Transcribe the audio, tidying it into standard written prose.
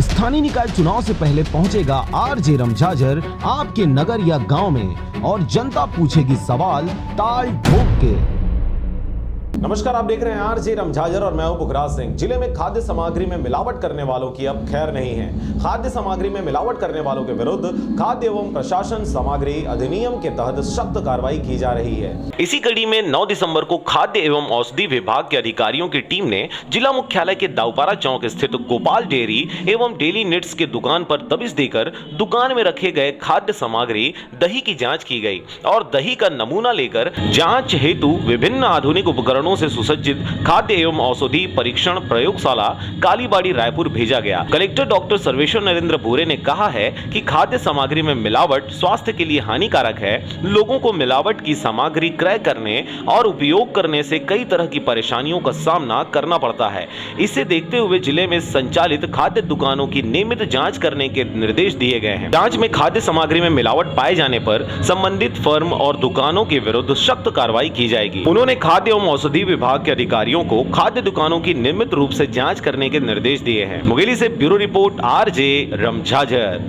स्थानीय निकाय चुनाव से पहले पहुंचेगा आरजे रमझाझर आपके नगर या गांव में और जनता पूछेगी सवाल ताल ठोक के। नमस्कार, आप देख रहे हैं आरजे रमझाझर और मैं हूं पुखराज सिंह। जिले में खाद्य सामग्री में मिलावट करने वालों की अब खैर नहीं है। खाद्य सामग्री में मिलावट करने वालों के विरुद्ध खाद्य एवं प्रशासन सामग्री अधिनियम के तहत सख्त कार्रवाई की जा रही है। इसी कड़ी में 9 दिसंबर को खाद्य एवं औषधि विभाग के अधिकारियों की टीम ने जिला मुख्यालय के दाऊपारा चौक स्थित गोपाल डेयरी एवं डेली नीड्स की दुकान पर दबिश देकर दुकान में रखे गए खाद्य सामग्री दही की जाँच की गई और दही का नमूना लेकर जाँच हेतु विभिन्न आधुनिक उपकरणों से सुसज्जित खाद्य एवं औषधि परीक्षण प्रयोगशाला कालीबाड़ी रायपुर भेजा गया। कलेक्टर डॉक्टर सर्वेश्वर नरेंद्र भूरे ने कहा है कि खाद्य सामग्री में मिलावट स्वास्थ्य के लिए हानिकारक है। लोगों को मिलावट की सामग्री क्रय करने और उपयोग करने से कई तरह की परेशानियों का सामना करना पड़ता है। इसे देखते हुए जिले में संचालित खाद्य दुकानों की नियमित जाँच करने के निर्देश दिए गए हैं। जाँच में खाद्य सामग्री में मिलावट पाए जाने पर संबंधित फर्म और दुकानों के विरुद्ध सख्त कार्रवाई की जाएगी। उन्होंने खाद्य एवं औषधि विभाग के अधिकारियों को खाद्य दुकानों की नियमित रूप से जांच करने के निर्देश दिए हैं। मुंगेली से ब्यूरो रिपोर्ट आरजे रमझाझर।